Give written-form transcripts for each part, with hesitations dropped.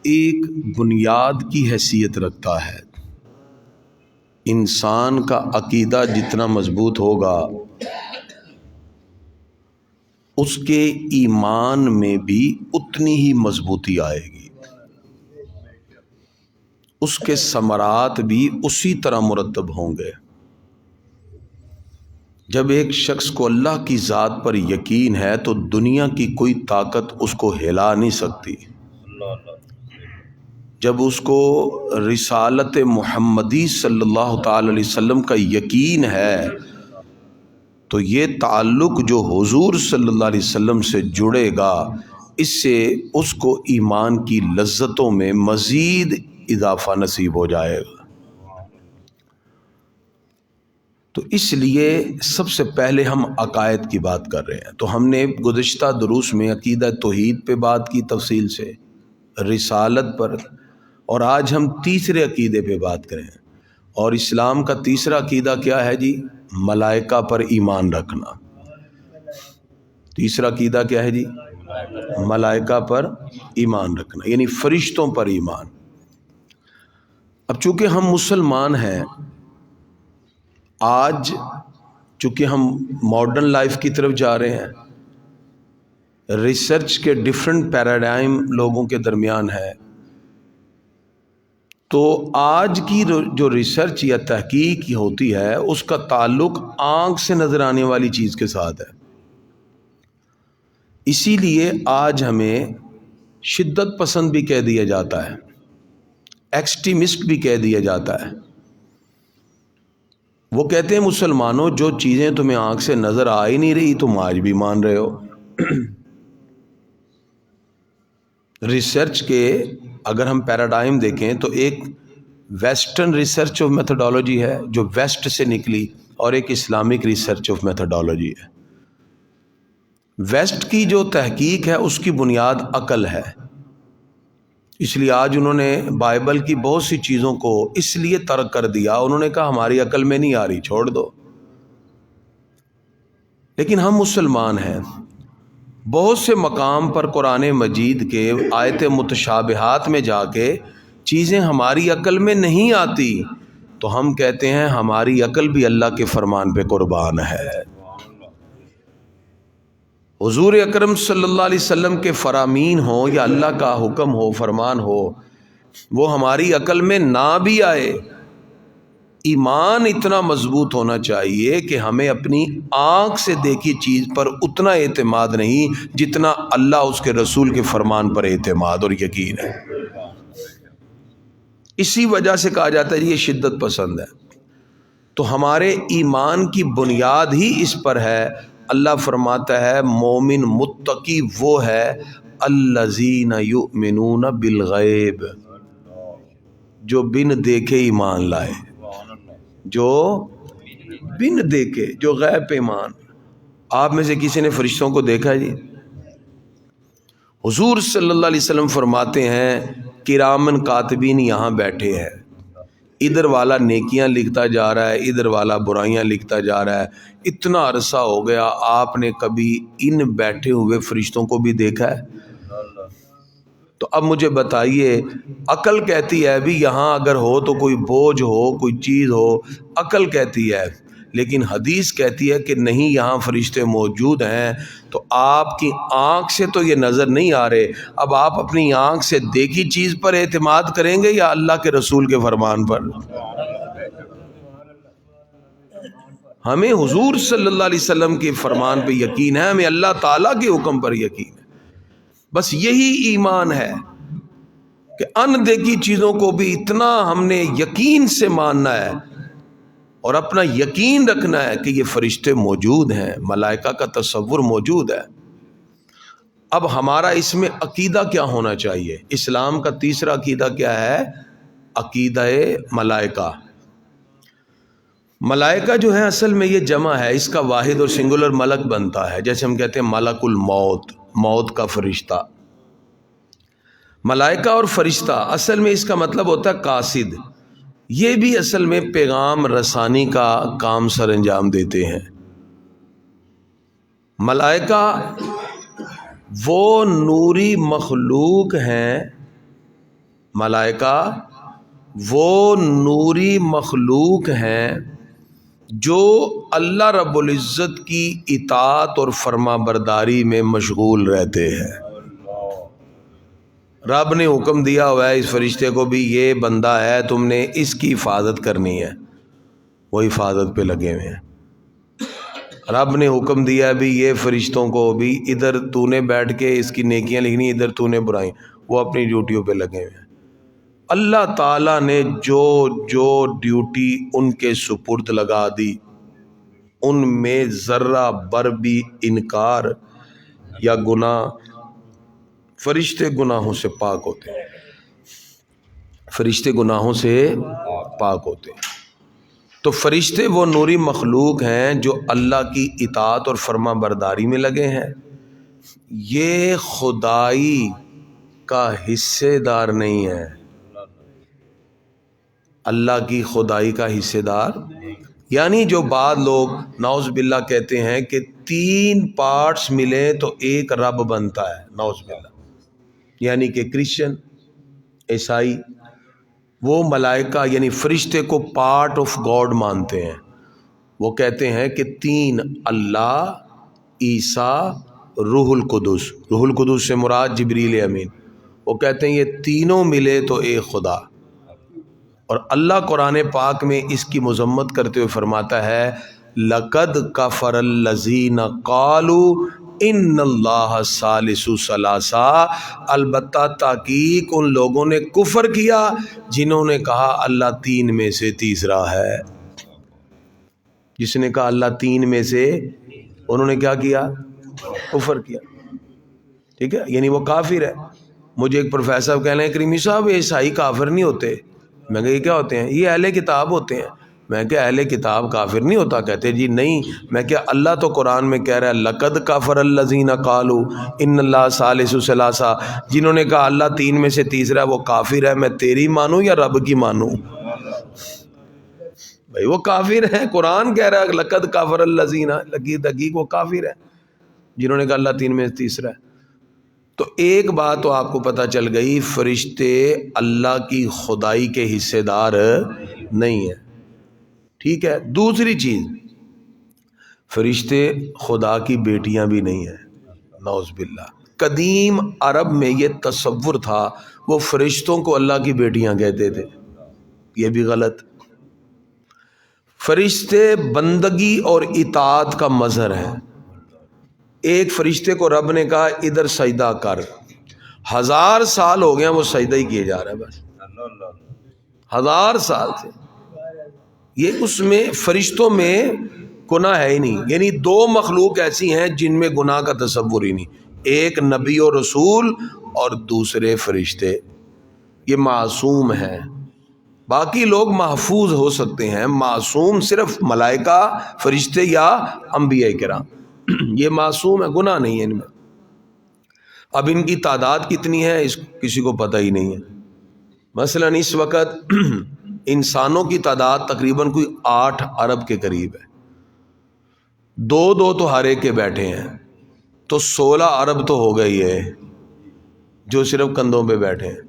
ایک بنیاد کی حیثیت رکھتا ہے۔ انسان کا عقیدہ جتنا مضبوط ہوگا اس کے ایمان میں بھی اتنی ہی مضبوطی آئے گی، اس کے ثمرات بھی اسی طرح مرتب ہوں گے۔ جب ایک شخص کو اللہ کی ذات پر یقین ہے تو دنیا کی کوئی طاقت اس کو ہلا نہیں سکتی۔ جب اس کو رسالت محمدی صلی اللہ تعالی علیہ وسلم کا یقین ہے تو یہ تعلق جو حضور صلی اللہ علیہ وسلم سے جڑے گا، اس سے اس کو ایمان کی لذتوں میں مزید اضافہ نصیب ہو جائے گا۔ تو اس لیے سب سے پہلے ہم عقائد کی بات کر رہے ہیں، تو ہم نے گزشتہ دروس میں عقیدہ توحید پہ بات کی تفصیل سے، رسالت پر، اور آج ہم تیسرے عقیدے پہ بات کریں۔ اور اسلام کا تیسرا عقیدہ کیا ہے جی؟ ملائکہ پر ایمان رکھنا۔ تیسرا عقیدہ کیا ہے جی؟ ملائکہ پر ایمان رکھنا، یعنی فرشتوں پر ایمان۔ اب چونکہ ہم مسلمان ہیں، آج چونکہ ہم ماڈرن لائف کی طرف جا رہے ہیں، ریسرچ کے ڈیفرنٹ پیراڈائم لوگوں کے درمیان ہے، تو آج کی جو ریسرچ یا تحقیق ہوتی ہے اس کا تعلق آنکھ سے نظر آنے والی چیز کے ساتھ ہے۔ اسی لیے آج ہمیں شدت پسند بھی کہہ دیا جاتا ہے، ایکسٹریمسٹ بھی کہہ دیا جاتا ہے۔ وہ کہتے ہیں مسلمانوں جو چیزیں تمہیں آنکھ سے نظر آ ہی نہیں رہی تم آج بھی مان رہے ہو۔ ریسرچ کے اگر ہم پیراڈائم دیکھیں تو ایک ویسٹرن ریسرچ آف میتھڈالوجی ہے جو ویسٹ سے نکلی، اور ایک اسلامک ریسرچ آف میتھڈالوجی ہے۔ ویسٹ کی جو تحقیق ہے اس کی بنیاد عقل ہے، اس لیے آج انہوں نے بائبل کی بہت سی چیزوں کو اس لیے ترک کر دیا، انہوں نے کہا ہماری عقل میں نہیں آ رہی، چھوڑ دو۔ لیکن ہم مسلمان ہیں، بہت سے مقام پر قرآن مجید کے آیت متشابہات میں جا کے چیزیں ہماری عقل میں نہیں آتی، تو ہم کہتے ہیں ہماری عقل بھی اللہ کے فرمان پہ قربان ہے۔ حضور اکرم صلی اللہ علیہ وسلم کے فرامین ہوں یا اللہ کا حکم ہو، فرمان ہو، وہ ہماری عقل میں نہ بھی آئے، ایمان اتنا مضبوط ہونا چاہیے کہ ہمیں اپنی آنکھ سے دیکھی چیز پر اتنا اعتماد نہیں جتنا اللہ اس کے رسول کے فرمان پر اعتماد اور یقین ہے۔ اسی وجہ سے کہا جاتا ہے یہ شدت پسند ہے۔ تو ہمارے ایمان کی بنیاد ہی اس پر ہے۔ اللہ فرماتا ہے مومن متقی وہ ہے الذین یؤمنون بالغیب، جو بن دیکھے ایمان لائے، جو بن دیکھے، جو غیب پہ ایمان۔ آپ میں سے کسی نے فرشتوں کو دیکھا ہے جی؟ حضور صلی اللہ علیہ وسلم فرماتے ہیں کرامن کاتبین یہاں بیٹھے ہیں، ادھر والا نیکیاں لکھتا جا رہا ہے، ادھر والا برائیاں لکھتا جا رہا ہے۔ اتنا عرصہ ہو گیا، آپ نے کبھی ان بیٹھے ہوئے فرشتوں کو بھی دیکھا ہے؟ تو اب مجھے بتائیے، عقل کہتی ہے بھی یہاں اگر ہو تو کوئی بوجھ ہو، کوئی چیز ہو، عقل کہتی ہے، لیکن حدیث کہتی ہے کہ نہیں یہاں فرشتے موجود ہیں۔ تو آپ کی آنکھ سے تو یہ نظر نہیں آ رہے، اب آپ اپنی آنکھ سے دیکھی چیز پر اعتماد کریں گے یا اللہ کے رسول کے فرمان پر؟ ہمیں حضور صلی اللہ علیہ وسلم کے فرمان پہ یقین ہے، ہمیں اللہ تعالیٰ کے حکم پر یقین ہے۔ بس یہی ایمان ہے کہ ان دیکھی چیزوں کو بھی اتنا ہم نے یقین سے ماننا ہے اور اپنا یقین رکھنا ہے کہ یہ فرشتے موجود ہیں، ملائکہ کا تصور موجود ہے۔ اب ہمارا اس میں عقیدہ کیا ہونا چاہیے؟ اسلام کا تیسرا عقیدہ کیا ہے؟ عقیدہ ملائکہ۔ ملائکہ جو ہے اصل میں یہ جمع ہے، اس کا واحد اور سنگولر ملک بنتا ہے، جیسے ہم کہتے ہیں ملک الموت، موت کا فرشتہ۔ ملائکہ اور فرشتہ اصل میں اس کا مطلب ہوتا ہے قاصد، یہ بھی اصل میں پیغام رسانی کا کام سر انجام دیتے ہیں۔ ملائکہ وہ نوری مخلوق ہیں ملائکہ وہ نوری مخلوق ہیں جو اللہ رب العزت کی اطاعت اور فرما برداری میں مشغول رہتے ہیں۔ رب نے حکم دیا ہوا ہے اس فرشتے کو بھی یہ بندہ ہے تم نے اس کی حفاظت کرنی ہے، وہ حفاظت پہ لگے ہوئے ہیں۔ رب نے حکم دیا بھی یہ فرشتوں کو بھی ادھر تو نے بیٹھ کے اس کی نیکیاں لکھنی، ادھر تو نے برائیں، وہ اپنی ڈیوٹیوں پہ لگے ہوئے ہیں۔ اللہ تعالیٰ نے جو جو ڈیوٹی ان کے سپرد لگا دی ان میں ذرہ بر بھی انکار یا گناہ، فرشتے گناہوں سے پاک ہوتے ہیں، فرشتے گناہوں سے پاک ہوتے ہیں۔ تو فرشتے وہ نوری مخلوق ہیں جو اللہ کی اطاعت اور فرما برداری میں لگے ہیں، یہ خدائی کا حصے دار نہیں ہے، اللہ کی خدائی کا حصے دار۔ یعنی جو بعض لوگ نعوذ باللہ کہتے ہیں کہ 3 پارٹس ملے تو ایک رب بنتا ہے، نعوذ باللہ، یعنی کہ کرسچن، عیسائی، وہ ملائکہ یعنی فرشتے کو پارٹ آف گاڈ مانتے ہیں۔ وہ کہتے ہیں کہ 3 اللہ، عیسیٰ، روح القدس، روح القدس سے مراد جبریل امین، وہ کہتے ہیں یہ تینوں ملے تو ایک خدا۔ اور اللہ قرآن پاک میں اس کی مذمت کرتے ہوئے فرماتا ہے لَقَدْ كَفَرَ الَّذِينَ قَالُوا ان اللہ ثالث ثلاثہ، البتہ تحقیق ان لوگوں نے کفر کیا جنہوں نے کہا اللہ 3 میں سے تیسرا ہے۔ جس نے کہا اللہ 3 میں سے، انہوں نے کیا کیا؟ کفر کیا، ٹھیک ہے، یعنی وہ کافر ہے۔ مجھے ایک پروفیسر کہہ رہے ہیں کریمی صاحب عیسائی کافر نہیں ہوتے، میں کہا یہ کیا ہوتے ہیں؟ یہ اہل کتاب ہوتے ہیں۔ میں کہا اہل کتاب کافر نہیں ہوتا؟ کہتے جی نہیں۔ میں کہا اللہ تو قرآن میں کہہ رہا ہے لَقَدْ كَفَرَ الَّذِينَ قَالُوا إِنَّ اللَّهَ ثَالِثُ ثَلَاثَةٍ، جنہوں نے کہا اللہ 3 میں سے تیسرا ہے وہ کافر ہے۔ میں تیری مانوں یا رب کی مانوں؟ بھائی وہ کافر ہیں، قرآن کہہ رہا ہے لَقَدْ كَفَرَ الَّذِينَ، تحقیق وہ کافر ہے جنہوں نے کہا اللہ 3 میں سے تیسرا ہے۔ تو ایک بات تو آپ کو پتہ چل گئی، فرشتے اللہ کی خدائی کے حصے دار نہیں ہیں، ٹھیک ہے۔ دوسری چیز، فرشتے خدا کی بیٹیاں بھی نہیں ہیں، نعوذ باللہ۔ قدیم عرب میں یہ تصور تھا، وہ فرشتوں کو اللہ کی بیٹیاں کہتے تھے، یہ بھی غلط۔ فرشتے بندگی اور اطاعت کا مظہر ہے۔ ایک فرشتے کو رب نے کہا ادھر سجدہ کر، 1000 سال ہو گیا وہ سجدہ ہی کیے جا رہا ہے، بس 1000 سال سے۔ یہ اس میں فرشتوں میں گناہ ہے ہی نہیں، یعنی 2 مخلوق ایسی ہیں جن میں گناہ کا تصور ہی نہیں، ایک نبی و رسول اور دوسرے فرشتے، یہ معصوم ہیں۔ باقی لوگ محفوظ ہو سکتے ہیں، معصوم صرف ملائکہ، فرشتے یا انبیاء کرام، یہ معصوم ہے، گناہ نہیں ہے ان میں۔ اب ان کی تعداد کتنی ہے اس کسی کو پتہ ہی نہیں ہے۔ مثلا اس وقت انسانوں کی تعداد تقریباً کوئی 8 ارب کے قریب ہے، 2 تو ہر ایک کے بیٹھے ہیں، تو 16 ارب تو ہو گئی ہے جو صرف کندھوں پہ بیٹھے ہیں،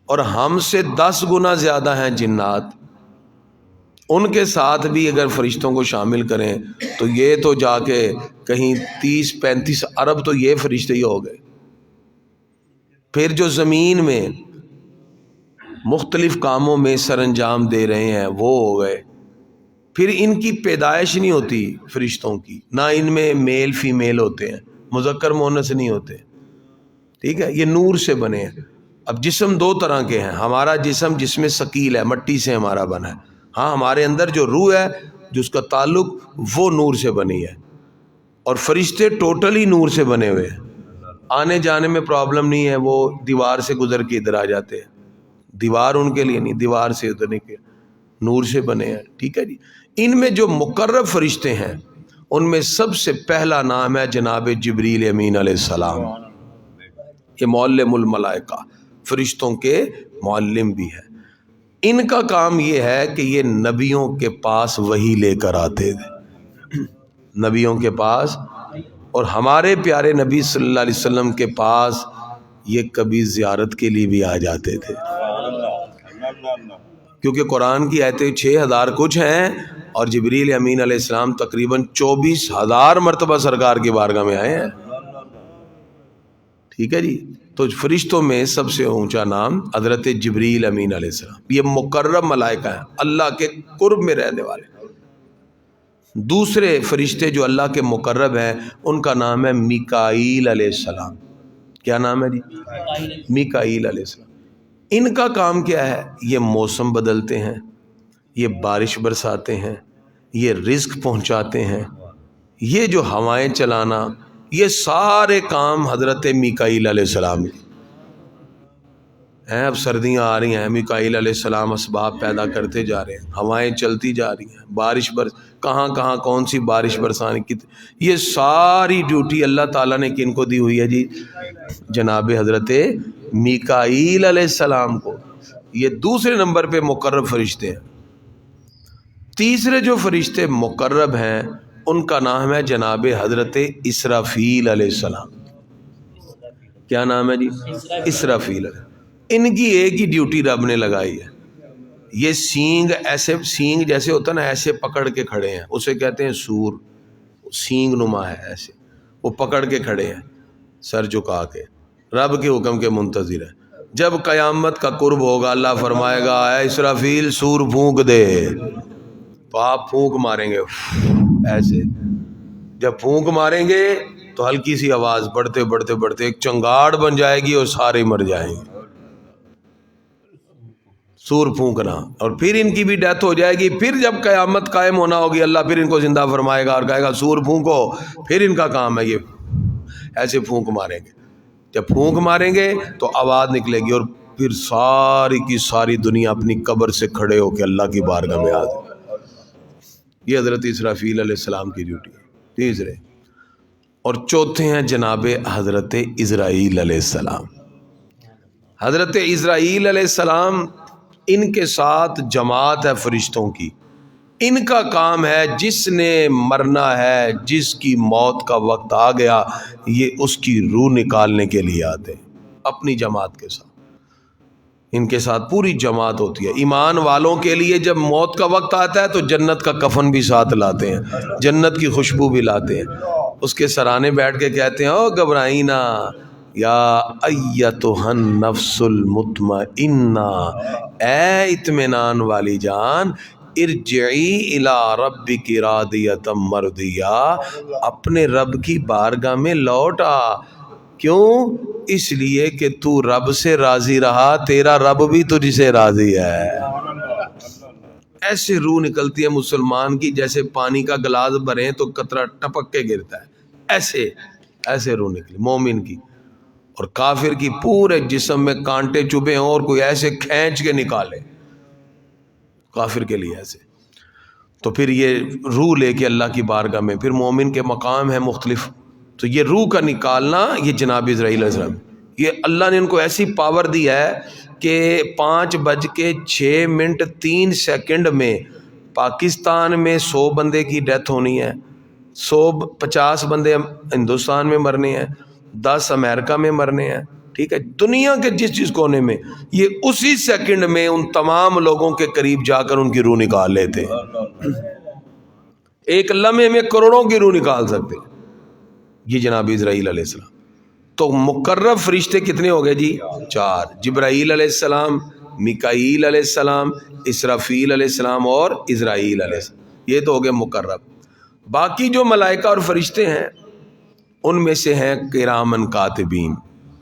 اور ہم سے 10 گنا زیادہ ہیں جنات، ان کے ساتھ بھی اگر فرشتوں کو شامل کریں تو یہ تو جا کے کہیں 30-35 ارب تو یہ فرشتے ہی ہو گئے۔ پھر جو زمین میں مختلف کاموں میں سر انجام دے رہے ہیں وہ ہو گئے۔ پھر ان کی پیدائش نہیں ہوتی فرشتوں کی، نہ ان میں میل فیمیل ہوتے ہیں، مذکر مؤنث نہیں ہوتے، ٹھیک ہے، یہ نور سے بنے ہیں۔ اب جسم 2 طرح کے ہیں، ہمارا جسم جس میں ثقیل ہے، مٹی سے ہمارا بنا ہے، ہاں ہمارے اندر جو روح ہے جس کا تعلق وہ نور سے بنی ہے، اور فرشتے ٹوٹلی نور سے بنے ہوئے ہیں، آنے جانے میں پرابلم نہیں ہے، وہ دیوار سے گزر کے ادھر آ جاتے ہیں، دیوار ان کے لیے نہیں، دیوار سے ادھر کے نور سے بنے ہیں، ٹھیک ہے جی۔ ان میں جو مقرب فرشتے ہیں ان میں سب سے پہلا نام ہے جناب جبریل امین علیہ السلام، یہ معلم الملائکہ، فرشتوں کے معلم بھی ہے۔ ان کا کام یہ ہے کہ یہ نبیوں کے پاس وحی لے کر آتے تھے، نبیوں کے پاس، اور ہمارے پیارے نبی صلی اللہ علیہ وسلم کے پاس یہ کبھی زیارت کے لیے بھی آ جاتے تھے۔ کیونکہ قرآن کی آیتیں 6000 کچھ ہیں اور جبریل امین علیہ السلام تقریباً 24,000 مرتبہ سرکار کی بارگاہ میں آئے ہیں. ٹھیک ہے جی. تو فرشتوں میں سب سے اونچا نام حضرت جبریل امین علیہ السلام. یہ مقرب ملائکہ ہیں، اللہ کے قرب میں رہنے والے. دوسرے فرشتے جو اللہ کے مقرب ہیں ان کا نام ہے میکائیل علیہ السلام. کیا نام ہے جی؟ میکائیل علیہ السلام. ان کا کام کیا ہے؟ یہ موسم بدلتے ہیں، یہ بارش برساتے ہیں، یہ رزق پہنچاتے ہیں، یہ جو ہوائیں چلانا، یہ سارے کام حضرت میکائیل علیہ السلام کے ہیں. اب سردیاں آ رہی ہیں، میکائیل علیہ السلام اسباب پیدا کرتے جا رہے ہیں، ہوائیں چلتی جا رہی ہیں، بارش کہاں کہاں کون سی بارش برسانے کی، یہ ساری ڈیوٹی اللہ تعالیٰ نے کن کو دی ہوئی ہے جی؟ جناب حضرت میکائیل علیہ السلام کو. یہ دوسرے نمبر پہ مقرب فرشتے ہیں. تیسرے جو فرشتے مقرب ہیں ان کا نام ہے جناب حضرت اسرافیل علیہ السلام. کیا نام ہے جی؟ اسرافیل. ان کی ایک ہی ڈیوٹی رب نے لگائی ہے. یہ سینگ ایسے، سینگ جیسے ہوتا ہے نا، ایسے پکڑ کے کھڑے ہیں، اسے کہتے ہیں سور. سینگ نما ہے ایسے، وہ پکڑ کے کھڑے ہیں سر جھکا کے، رب کے حکم کے منتظر ہے. جب قیامت کا قرب ہوگا اللہ فرمائے گا اے اسرافیل سور پھونک دے، تو آپ پھونک ماریں گے ایسے. جب پھونک ماریں گے تو ہلکی سی آواز بڑھتے بڑھتے بڑھتے ایک چنگاڑ بن جائے گی اور سارے مر جائیں گے. سور پھونکنا. اور پھر ان کی بھی ڈیتھ ہو جائے گی. پھر جب قیامت قائم ہونا ہوگی اللہ پھر ان کو زندہ فرمائے گا اور کہے گا سور پھونکو. پھر ان کا کام ہے یہ ایسے پھونک ماریں گے. جب پھونک ماریں گے تو آواز نکلے گی اور پھر ساری کی ساری دنیا اپنی قبر سے کھڑے ہو کے اللہ کی بارگاہ میں آ جائے. یہ حضرت اسرافیل علیہ السلام کی ڈیوٹی ہے. تیسرے. اور چوتھے ہیں جناب حضرت اسرائیل علیہ السلام. حضرت اسرائیل علیہ السلام، ان کے ساتھ جماعت ہے فرشتوں کی. ان کا کام ہے جس نے مرنا ہے، جس کی موت کا وقت آ گیا، یہ اس کی روح نکالنے کے لیے آتے ہیں اپنی جماعت کے ساتھ. ان کے ساتھ پوری جماعت ہوتی ہے. ایمان والوں کے لیے جب موت کا وقت آتا ہے تو جنت کا کفن بھی ساتھ لاتے ہیں، جنت کی خوشبو بھی لاتے ہیں. اس کے سرانے بیٹھ کے کہتے ہیں او گھبرائینا یا ایتھا النفس المطمئنہ، اے اطمینان والی جان، ارجعی الی ربک راضیۃ مرضیہ، اپنے رب کی بارگاہ میں لوٹ آ. کیوں؟ اس لیے کہ تو رب سے راضی رہا، تیرا رب بھی تجھ سے راضی ہے. ایسے روح نکلتی ہے مسلمان کی جیسے پانی کا گلاس بھریں تو قطرہ ٹپک کے گرتا ہے، ایسے روح نکلی مومن کی. اور کافر کی پورے جسم میں کانٹے چبھے ہوں اور کوئی ایسے کھینچ کے نکالے، کافر کے لیے ایسے. تو پھر یہ روح لے کے اللہ کی بارگاہ میں، پھر مومن کے مقام ہیں مختلف. تو یہ روح کا نکالنا، یہ جناب اسرائیل علیہ السلام، یہ اللہ نے ان کو ایسی پاور دی ہے کہ 5:06:03 میں پاکستان میں 100 بندے کی ڈیتھ ہونی ہے، 50 بندے ہندوستان میں مرنے ہیں، 10 امریکہ میں مرنے ہیں. ٹھیک ہے، دنیا کے جس کونے میں، یہ اسی سیکنڈ میں ان تمام لوگوں کے قریب جا کر ان کی روح نکال لیتے ہیں. ایک لمحے میں کروڑوں کی روح نکال سکتے. یہ جناب اسرائیل علیہ السلام. تو مقرب فرشتے کتنے ہو گئے جی؟ 4. جبرائیل علیہ السلام، میکائیل علیہ السلام، اسرافیل علیہ السلام اور اسرائیل علیہ السلام. یہ تو ہو گئے مقرب. باقی جو ملائکہ اور فرشتے ہیں ان میں سے ہیں کرامن کاتبین،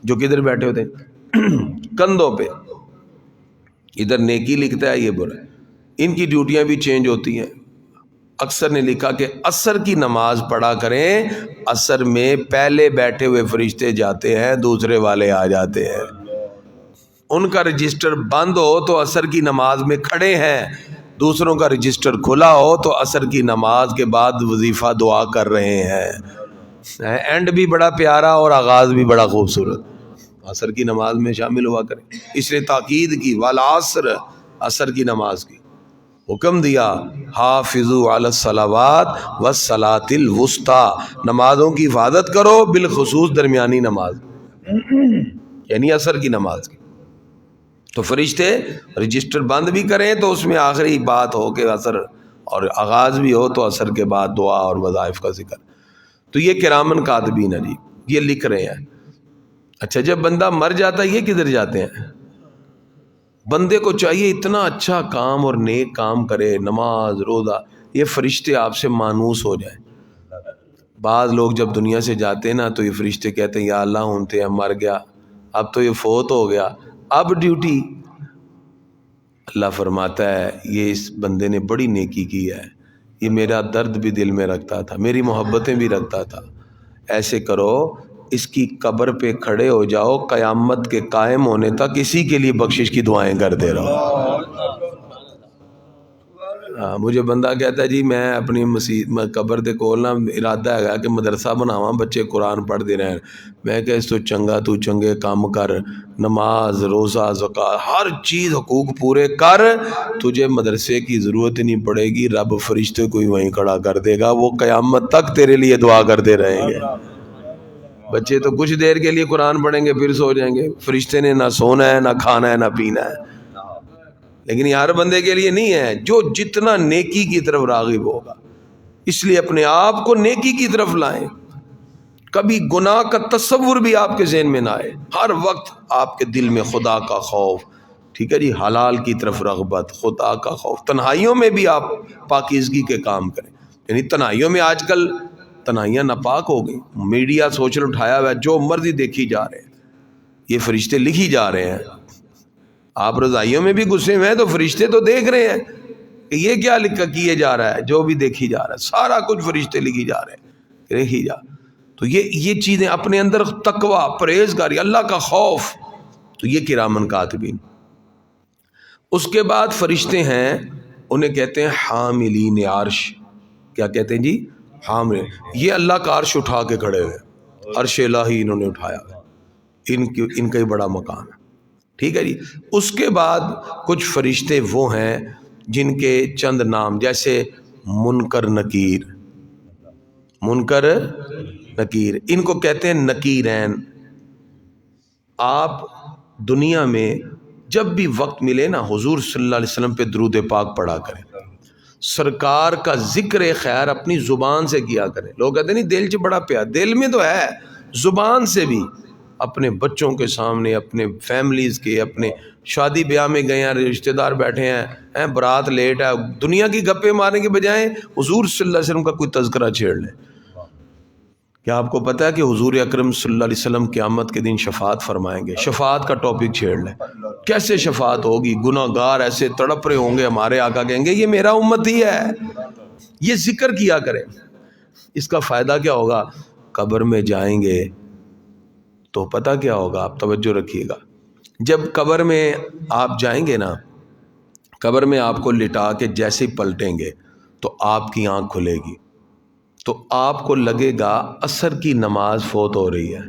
جو کدھر بیٹھے ہوتے ہیں؟ کندھوں پہ. ادھر نیکی لکھتا ہے، یہ برا. ان کی ڈیوٹیاں بھی چینج ہوتی ہیں. اکثر نے لکھا کہ عصر کی نماز پڑھا کریں، عصر میں پہلے بیٹھے ہوئے فرشتے جاتے ہیں، دوسرے والے آ جاتے ہیں. ان کا رجسٹر بند ہو تو عصر کی نماز میں کھڑے ہیں، دوسروں کا رجسٹر کھلا ہو تو عصر کی نماز کے بعد وظیفہ دعا کر رہے ہیں. اینڈ بھی بڑا پیارا اور آغاز بھی بڑا خوبصورت. عصر کی نماز میں شامل ہوا کریں. اس لیے تاکید کی والعصر، عصر کی نماز کی حکم دیا، حافظوا علی الصلوات والصلاۃ الوسطی، نمازوں کی حفاظت کرو، بالخصوص درمیانی نماز یعنی عصر کی نماز کی. تو فرشتے رجسٹر بند بھی کریں تو اس میں آخری بات ہو کہ اثر، اور آغاز بھی ہو تو اثر کے بعد دعا اور وظائف کا ذکر. تو یہ کرامن کاتبین ہے جی، یہ لکھ رہے ہیں. اچھا جب بندہ مر جاتا ہے یہ کدھر جاتے ہیں؟ بندے کو چاہیے اتنا اچھا کام اور نیک کام کرے، نماز روزہ، یہ فرشتے آپ سے مانوس ہو جائیں. بعض لوگ جب دنیا سے جاتے ہیں نا تو یہ فرشتے کہتے ہیں یا اللہ ہونتے ہیں مر گیا، اب تو یہ فوت ہو گیا، اب ڈیوٹی. اللہ فرماتا ہے یہ اس بندے نے بڑی نیکی کی ہے، یہ میرا درد بھی دل میں رکھتا تھا، میری محبتیں بھی رکھتا تھا. ایسے کرو اس کی قبر پہ کھڑے ہو جاؤ، قیامت کے قائم ہونے تک اسی کے لیے بخشش کی دعائیں کرتے رہو. مجھے بندہ کہتا ہے جی میں اپنی قبر دے کول نا ارادہ ہے کہ مدرسہ بناواں بچے قرآن پڑھ دے رہے. میں کہ اس تو چنگا تو چنگے کام کر، نماز روزہ زکوٰۃ ہر چیز حقوق پورے کر، تجھے مدرسے کی ضرورت ہی نہیں پڑے گی، رب فرشتے کو ہی وہیں کھڑا کر دے گا، وہ قیامت تک تیرے لیے دعا کرتے رہیں گے. بچے تو کچھ دیر کے لیے قرآن پڑھیں گے پھر سو جائیں گے، فرشتے نے نہ سونا ہے نہ کھانا ہے نہ پینا ہے. لیکن یہ ہر بندے کے لیے نہیں ہے جو جتنا نیکی کی طرف راغب ہوگا. اس لیے اپنے آپ کو نیکی کی طرف لائیں، کبھی گناہ کا تصور بھی آپ کے ذہن میں نہ آئے، ہر وقت آپ کے دل میں خدا کا خوف، ٹھیک ہے جی، حلال کی طرف رغبت، خدا کا خوف. تنہائیوں میں بھی آپ پاکیزگی کے کام کریں. یعنی تنہائیوں میں آج کل تنہائیاں ناپاک ہو گئی، میڈیا سوشل اٹھایا ہوا ہے، جو مرضی دیکھی جا رہے ہیں، یہ فرشتے لکھی جا رہے ہیں. آپ رضائیوں میں بھی غصے میں ہیں تو فرشتے تو دیکھ رہے ہیں کہ یہ کیا لکھا کیے جا رہا ہے، جو بھی دیکھی جا رہا ہے سارا کچھ فرشتے لکھی جا رہے ہیں، دیکھی جا. تو یہ چیزیں اپنے اندر تقوی، پرہیزگاری، اللہ کا خوف، تو یہ کرامن کاتبین. اس کے بعد فرشتے ہیں انہیں کہتے ہیں حاملین عرش. کیا کہتے ہیں جی؟ حامل. یہ اللہ کا عرش اٹھا کے کھڑے ہوئے، عرش الہی انہوں نے اٹھایا، ان کا ہی بڑا مقام ہے. ٹھیک ہے جی. اس کے بعد کچھ فرشتے وہ ہیں جن کے چند نام، جیسے منکر نکیر. منکر نکیر ان کو کہتے ہیں نکیرین. آپ دنیا میں جب بھی وقت ملے نا حضور صلی اللہ علیہ وسلم پہ درود پاک پڑھا کریں، سرکار کا ذکر خیر اپنی زبان سے کیا کریں. لوگ کہتے ہیں نہیں دل چ بڑا پیار، دل میں تو ہے، زبان سے بھی. اپنے بچوں کے سامنے، اپنے فیملیز کے، اپنے شادی بیاہ میں گئے ہیں، رشتہ دار بیٹھے ہیں، برات لیٹ ہے، دنیا کی گپے مارنے کے بجائے حضور صلی اللہ علیہ وسلم کا کوئی تذکرہ چھیڑ لیں. کیا آپ کو پتہ ہے کہ حضور اکرم صلی اللہ علیہ وسلم قیامت کے دن شفاعت فرمائیں گے؟ شفاعت کا ٹاپک چھیڑ لیں. کیسے شفاعت ہوگی؟ گناہ گار ایسے تڑپ رہے ہوں گے، ہمارے آقا کہیں گے یہ میرا امت ہی ہے. یہ ذکر کیا کریں. اس کا فائدہ کیا ہوگا؟ قبر میں جائیں گے تو پتہ کیا ہوگا، آپ توجہ رکھیے گا. جب قبر میں آپ جائیں گے نا، قبر میں آپ کو لٹا کے جیسے ہی پلٹیں گے تو آپ کی آنکھ کھلے گی، تو آپ کو لگے گا عصر کی نماز فوت ہو رہی ہے.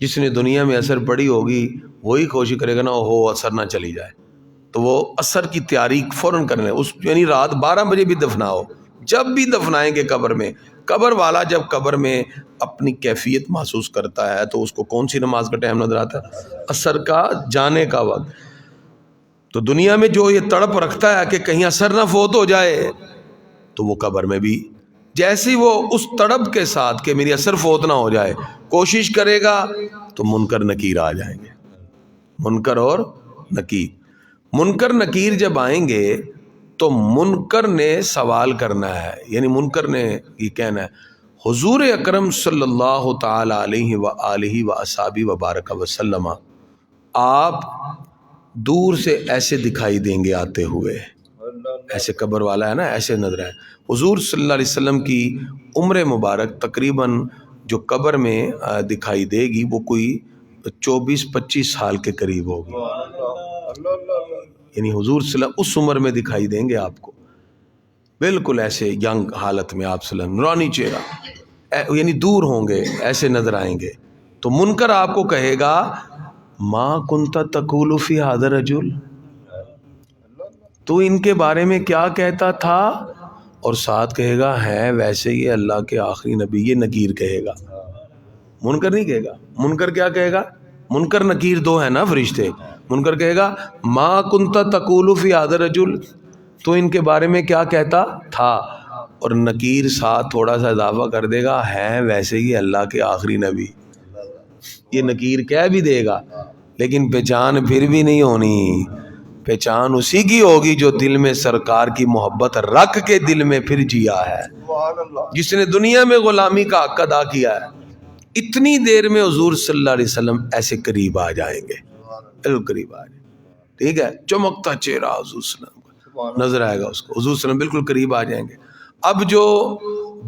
جس نے دنیا میں عصر پڑھی ہوگی وہی کوشش کرے گا نا ہو عصر نہ چلی جائے، تو وہ عصر کی تیاری فوراً کرنے، اس یعنی رات 12 بجے بھی دفناؤ، جب بھی دفنائیں گے قبر میں. قبر والا جب قبر میں اپنی کیفیت محسوس کرتا ہے تو اس کو کون سی نماز کا ٹائم نظر آتا ہے؟ عصر کا جانے کا وقت. تو دنیا میں جو یہ تڑپ رکھتا ہے کہ کہیں عصر نہ فوت ہو جائے، تو وہ قبر میں بھی جیسے ہی وہ اس تڑپ کے ساتھ کہ میری عصر فوت نہ ہو جائے کوشش کرے گا تو منکر نکیر آ جائیں گے. منکر اور نکیر. منکر نکیر جب آئیں گے تو منکر نے سوال کرنا ہے، یعنی منکر نے یہ کہنا ہے حضور اکرم صلی اللہ تعالی علیہ وآلہ وصحبہ وبارک وسلم آپ دور سے ایسے دکھائی دیں گے آتے ہوئے، ایسے قبر والا ہے نا ایسے نظر ہے. حضور صلی اللہ علیہ وسلم کی عمر مبارک تقریباً جو قبر میں دکھائی دے گی وہ کوئی 24-25 سال کے قریب ہوگی. یعنی حضور صلی اللہ اس عمر میں دکھائی دیں گے آپ کو، بالکل ایسے ینگ حالت میں آپ صلی اللہ علیہ وسلم، نورانی چہرہ، یعنی دور ہوں گے ایسے نظر آئیں گے. تو منکر آپ کو کہے گا ما کنت تقول فی ھذا الرجل، تو ان کے بارے میں کیا کہتا تھا؟ اور ساتھ کہے گا ہے ویسے یہ اللہ کے آخری نبی. یہ نکیر کہے گا، منکر نہیں کہے گا. منکر کیا کہے گا؟ منکر نکیر دو ہے نا فرشتے. منکر کہے گا ما کنت تقول فی ھذا الرجل، تو ان کے بارے میں کیا کہتا تھا، اور نکیر ساتھ تھوڑا سا اضافہ کر دے گا ہیں ویسے ہی اللہ کے آخری نبی. یہ نکیر کہہ بھی دے گا لیکن پہچان پھر بھی نہیں ہونی. پہچان اسی کی ہوگی جو دل میں سرکار کی محبت رکھ کے دل میں پھر جیا ہے، جس نے دنیا میں غلامی کا حق ادا کیا ہے. اتنی دیر میں حضور صلی اللہ علیہ وسلم ایسے قریب آ جائیں گے، بالکل قریب آ جائیں گے. ٹھیک ہے، چمکتا چہرہ حضور صلی اللہ علیہ وسلم نظر آئے گا اس کو، حضور صلی اللہ علیہ وسلم بالکل قریب آ جائیں گے. اب جو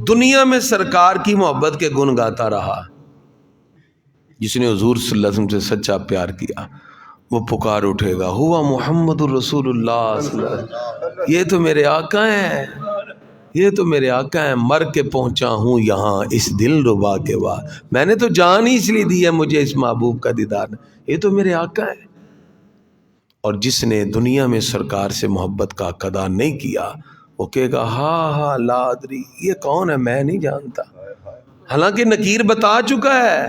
دنیا میں سرکار کی محبت کے گن گاتا رہا، جس نے حضور صلی اللہ علیہ وسلم سے سچا پیار کیا، وہ پکار اٹھے گا ہوا محمد الرسول اللہ صلی اللہ علیہ وسلم، یہ تو میرے آقا ہیں، یہ تو میرے آقا ہیں، مر کے پہنچا ہوں یہاں اس دل ربا کے بعد، میں نے تو جان ہی اس لیے دی ہے مجھے اس محبوب کا دیدار، یہ تو میرے آقا ہیں. اور جس نے دنیا میں سرکار سے محبت کا حق ادا نہیں کیا، وہ کہے گا ہاں لا ادری، یہ کون ہے میں نہیں جانتا. حالانکہ نکیر بتا چکا ہے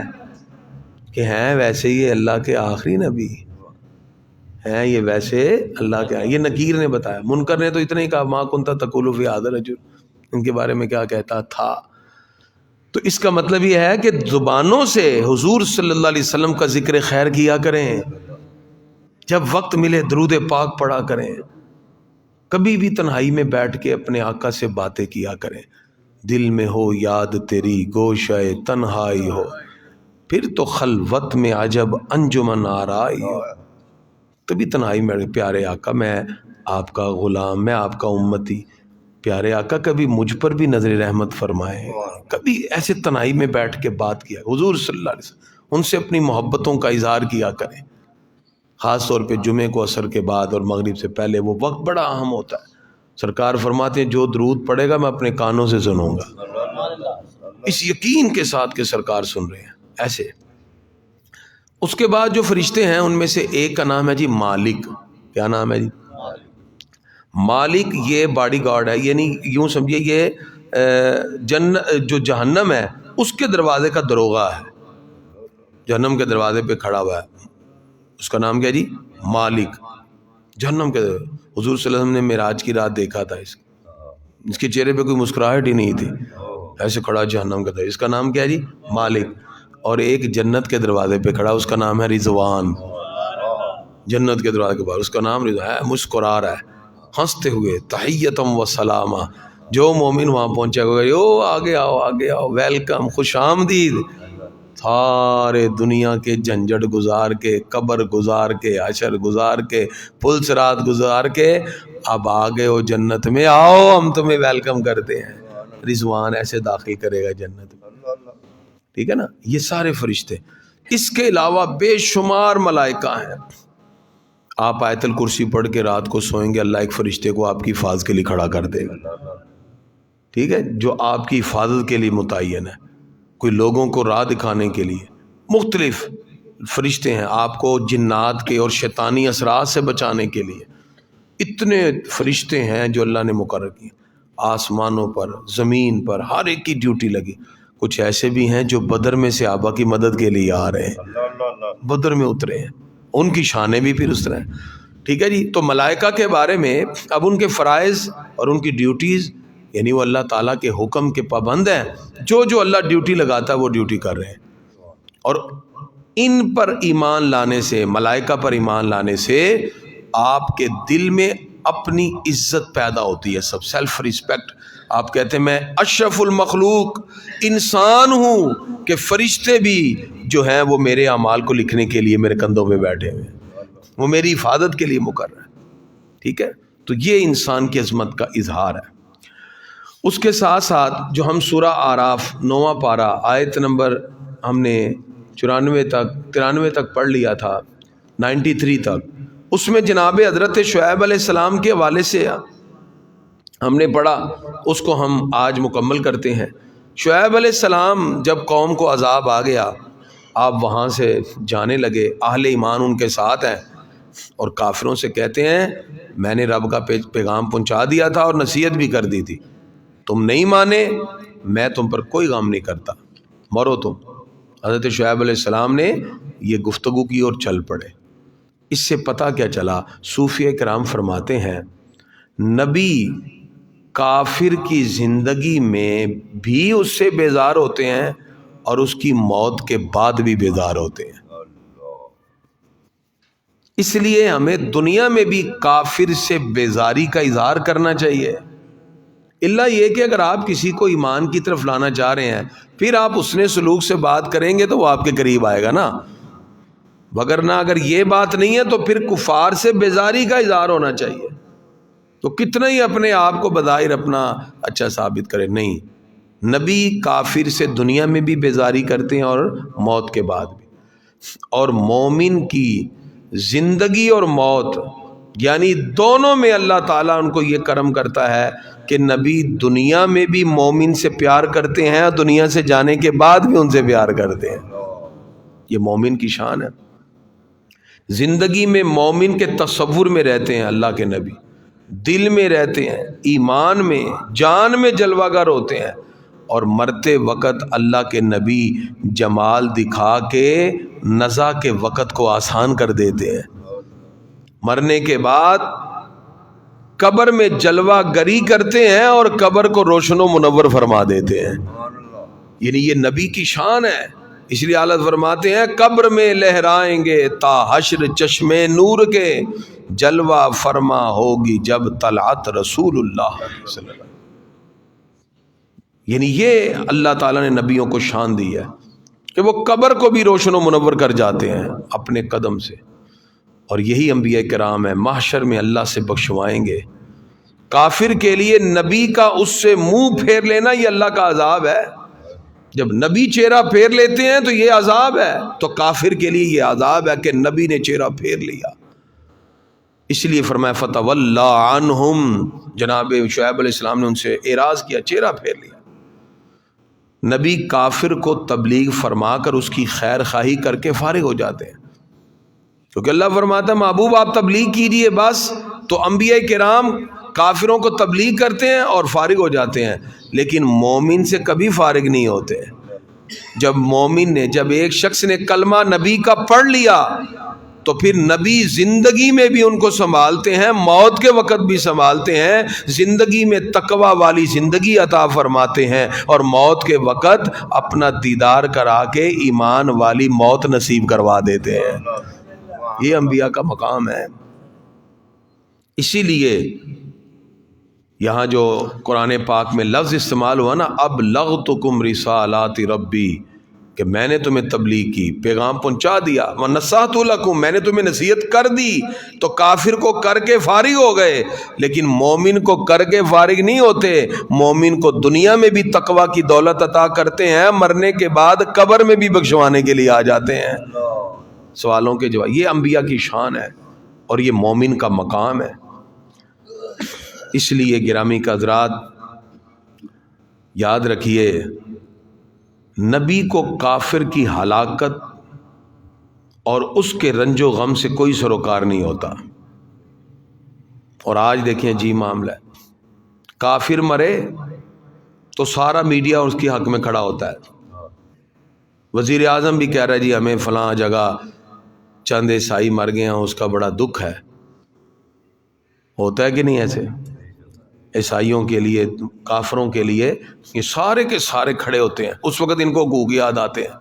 کہ ہیں ویسے یہ اللہ کے آخری نبی ہیں، یہ ویسے اللہ کے، یہ نکیر نے بتایا. منکر نے تو اتنا ہی کہا ما کنت تقول فی ھذا الرجل، ان کے بارے میں کیا کہتا تھا. تو اس کا مطلب یہ ہے کہ زبانوں سے حضور صلی اللہ علیہ وسلم کا ذکر خیر کیا کریں، جب وقت ملے درود پاک پڑھا کریں، کبھی بھی تنہائی میں بیٹھ کے اپنے آقا سے باتیں کیا کریں. دل میں ہو یاد تیری گوشہ تنہائی ہو، پھر تو خلوت میں عجب انجمن آرائی ہو. کبھی تنہائی میں پیارے آقا میں آپ کا غلام، میں آپ کا امتی، پیارے آقا کبھی مجھ پر بھی نظر رحمت فرمائے. کبھی ایسے تنہائی میں بیٹھ کے بات کیا حضور صلی اللہ علیہ وسلم، ان سے اپنی محبتوں کا اظہار کیا کریں. خاص طور پہ جمعے کو عصر کے بعد اور مغرب سے پہلے وہ وقت بڑا اہم ہوتا ہے. سرکار فرماتے ہیں جو درود پڑے گا میں اپنے کانوں سے سنوں گا، اس یقین کے ساتھ کہ سرکار سن رہے ہیں. ایسے اس کے بعد جو فرشتے ہیں ان میں سے ایک کا نام ہے جی مالک. کیا نام ہے جی؟ مالک. یہ باڈی گارڈ ہے، یعنی یوں سمجھیے یہ جو جہنم ہے اس کے دروازے کا دروغہ ہے، جہنم کے دروازے پہ کھڑا ہوا ہے، اس کا نام کیا جی؟ مالک. جہنم کے حضور صلی اللہ علیہ وسلم نے معراج کی رات دیکھا تھا، اس کے چہرے پہ کوئی مسکراہٹ ہی نہیں تھی، ایسے کھڑا جہنم کا، اس کا نام کیا ہے جی؟ مالک. اور ایک جنت کے دروازے پہ کھڑا، اس کا نام ہے رضوان. جنت کے دروازے کے بعد اس کا نام رضوان ہے، مسکرا رہا ہے ہنستے ہوئے، تحیتم و سلامہ. جو مومن وہاں پہنچا گا یو آگے آؤ آگے آؤ، ویلکم، خوش آمدید. سارے دنیا کے جھنجھٹ گزار کے، قبر گزار کے، حشر گزار کے، پل صراط گزار کے اب آگے ہو جنت میں، آؤ ہم تمہیں ویلکم کرتے ہیں. رضوان ایسے داخل کرے گا جنت میں. ٹھیک ہے نا، یہ سارے فرشتے. اس کے علاوہ بے شمار ملائکہ ہیں. آپ آیت الکرسی پڑھ کے رات کو سوئیں گے، اللہ ایک فرشتے کو آپ کی حفاظت کے لیے کھڑا کر دے گا. ٹھیک ہے، جو آپ کی حفاظت کے لیے متعین ہے. کوئی لوگوں کو راہ دکھانے کے لیے مختلف فرشتے ہیں، آپ کو جنات کے اور شیطانی اثرات سے بچانے کے لیے. اتنے فرشتے ہیں جو اللہ نے مقرر کیے، آسمانوں پر، زمین پر، ہر ایک کی ڈیوٹی لگی. کچھ ایسے بھی ہیں جو بدر میں صحابہ کی مدد کے لیے آ رہے ہیں، بدر میں اترے ہیں، ان کی شانیں بھی پھر اس طرح ہیں. ٹھیک ہے جی. تو ملائکہ کے بارے میں اب ان کے فرائض اور ان کی ڈیوٹیز، یعنی وہ اللہ تعالیٰ کے حکم کے پابند ہیں، جو اللہ ڈیوٹی لگاتا ہے وہ ڈیوٹی کر رہے ہیں. اور ان پر ایمان لانے سے، ملائکہ پر ایمان لانے سے آپ کے دل میں اپنی عزت پیدا ہوتی ہے، سب سیلف ریسپیکٹ. آپ کہتے ہیں میں اشرف المخلوق انسان ہوں کہ فرشتے بھی جو ہیں وہ میرے اعمال کو لکھنے کے لیے میرے کندھوں پہ بیٹھے ہوئے ہیں، وہ میری حفاظت کے لیے مقرر ہے. ٹھیک ہے، تو یہ انسان کی عظمت کا اظہار ہے. اس کے ساتھ ساتھ جو ہم سورہ اعراف 9واں پارہ آیت نمبر ہم نے 93 تک پڑھ لیا تھا، 93 تک، اس میں جناب حضرت شعیب علیہ السلام کے حوالے سے ہم نے پڑھا، اس کو ہم آج مکمل کرتے ہیں. شعیب علیہ السلام جب قوم کو عذاب آ گیا، آپ وہاں سے جانے لگے، اہل ایمان ان کے ساتھ ہیں، اور کافروں سے کہتے ہیں میں نے رب کا پیغام پہنچا دیا تھا اور نصیحت بھی کر دی تھی، تم نہیں مانے، میں تم پر کوئی غم نہیں کرتا، مرو تم. حضرت شعیب علیہ السلام نے یہ گفتگو کی اور چل پڑے. اس سے پتہ کیا چلا؟ صوفیہ کرام فرماتے ہیں نبی کافر کی زندگی میں بھی اس سے بیزار ہوتے ہیں اور اس کی موت کے بعد بھی بیزار ہوتے ہیں۔ اس لیے ہمیں دنیا میں بھی کافر سے بیزاری کا اظہار کرنا چاہیے۔ اللہ یہ کہ اگر آپ کسی کو ایمان کی طرف لانا چاہ رہے ہیں پھر آپ اس نے سلوک سے بات کریں گے تو وہ آپ کے قریب آئے گا نا، وگرنہ اگر یہ بات نہیں ہے تو پھر کفار سے بیزاری کا اظہار ہونا چاہیے۔ تو کتنا ہی اپنے آپ کو بظاہر اپنا اچھا ثابت کرے، نہیں، نبی کافر سے دنیا میں بھی بیزاری کرتے ہیں اور موت کے بعد بھی۔ اور مومن کی زندگی اور موت یعنی دونوں میں اللہ تعالیٰ ان کو یہ کرم کرتا ہے کہ نبی دنیا میں بھی مومن سے پیار کرتے ہیں اور دنیا سے جانے کے بعد بھی ان سے پیار کرتے ہیں۔ یہ مومن کی شان ہے۔ زندگی میں مومن کے تصور میں رہتے ہیں اللہ کے نبی، دل میں رہتے ہیں، ایمان میں، جان میں جلوہ گر ہوتے ہیں، اور مرتے وقت اللہ کے نبی جمال دکھا کے نزا کے وقت کو آسان کر دیتے ہیں۔ مرنے کے بعد قبر میں جلوہ گری کرتے ہیں اور قبر کو روشن و منور فرما دیتے ہیں۔ یعنی یہ نبی کی شان ہے، اس لیے اعلیٰ فرماتے ہیں قبر میں لہرائیں گے تا حشر چشمے نور کے، جلوہ فرما ہوگی جب طلعت رسول اللہ صلی اللہ علیہ وسلم۔ یعنی یہ اللہ تعالیٰ نے نبیوں کو شان دی ہے کہ وہ قبر کو بھی روشن و منور کر جاتے ہیں اپنے قدم سے، اور یہی انبیاء کرام ہیں محشر میں اللہ سے بخشوائیں گے۔ کافر کے لیے نبی کا اس سے منہ پھیر لینا یہ اللہ کا عذاب ہے، جب نبی چہرہ پھیر لیتے ہیں تو یہ عذاب ہے، تو کافر کے لیے یہ عذاب ہے کہ نبی نے چہرہ پھیر لیا۔ اس لیے فرمایا فتولی عنہم، جناب شعیب علیہ السلام نے ان سے اعراض کیا، چہرہ پھیر لیا۔ نبی کافر کو تبلیغ فرما کر اس کی خیر خواہی کر کے فارغ ہو جاتے ہیں، کیونکہ اللہ فرماتا ہے محبوب آپ تبلیغ کیجئے بس، تو انبیاء کرام کافروں کو تبلیغ کرتے ہیں اور فارغ ہو جاتے ہیں، لیکن مومن سے کبھی فارغ نہیں ہوتے۔ جب ایک شخص نے کلمہ نبی کا پڑھ لیا تو پھر نبی زندگی میں بھی ان کو سنبھالتے ہیں، موت کے وقت بھی سنبھالتے ہیں، زندگی میں تقوی والی زندگی عطا فرماتے ہیں اور موت کے وقت اپنا دیدار کرا کے ایمان والی موت نصیب کروا دیتے ہیں۔ یہ انبیاء کا مقام ہے۔ اسی لیے یہاں جو قرآن پاک میں لفظ استعمال ہوا نا ابلغتکم رسالات ربی، کہ میں نے تمہیں تبلیغ کی، پیغام پہنچا دیا، ونصحت لکم، میں نے تمہیں نصیحت کر دی، تو کافر کو کر کے فارغ ہو گئے، لیکن مومن کو کر کے فارغ نہیں ہوتے۔ مومن کو دنیا میں بھی تقوی کی دولت عطا کرتے ہیں، مرنے کے بعد قبر میں بھی بخشوانے کے لیے آ جاتے ہیں۔ سوالوں کے جواب، یہ انبیاء کی شان ہے اور یہ مومن کا مقام ہے۔ اس لیے گرامی کا حضرات یاد رکھیے، نبی کو کافر کی ہلاکت اور اس کے رنج و غم سے کوئی سروکار نہیں ہوتا۔ اور آج دیکھیں جی معاملہ ہے، کافر مرے تو سارا میڈیا اس کے حق میں کھڑا ہوتا ہے۔ وزیر اعظم بھی کہہ رہا ہے جی ہمیں فلاں جگہ چند عیسائی مر گئے ہیں، اس کا بڑا دکھ ہے۔ ہوتا ہے کہ نہیں ایسے؟ عیسائیوں کے لیے، کافروں کے لیے یہ سارے کے سارے کھڑے ہوتے ہیں، اس وقت ان کو حقوق یاد آتے ہیں۔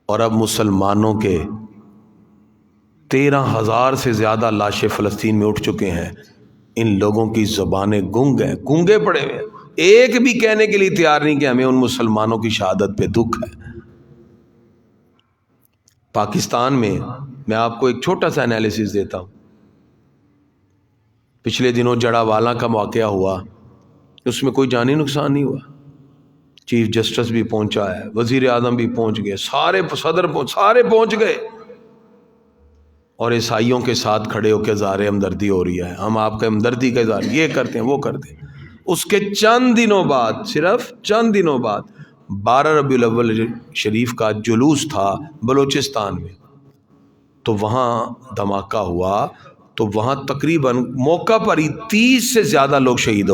اور اب مسلمانوں کے 13,000 سے زیادہ لاشیں فلسطین میں اٹھ چکے ہیں، ان لوگوں کی زبانیں گنگ ہیں، گونگے پڑے ہوئے ہیں، ایک بھی کہنے کے لیے تیار نہیں کہ ہمیں ان مسلمانوں کی شہادت پہ دکھ ہے۔ پاکستان میں آپ کو ایک چھوٹا سا انالیسس دیتا ہوں۔ پچھلے دنوں جڑا والا کا واقعہ ہوا، اس میں کوئی جانی نقصان نہیں ہوا، چیف جسٹس بھی پہنچا ہے، وزیر اعظم بھی پہنچ گئے، سارے پہنچ گئے، اور عیسائیوں کے ساتھ کھڑے ہو کے اظہار ہمدردی ہو رہی ہے، ہم آپ کا ہمدردی کا اظہار یہ کرتے ہیں وہ کرتے ہیں۔ اس کے چند دنوں بعد، صرف چند دنوں بعد 12 ربیع الاول شریف کا جلوس تھا بلوچستان میں، تو وہاں دھماکہ ہوا، تو وہاں تقریباً موقع پر ہی 30 سے زیادہ لوگ شہید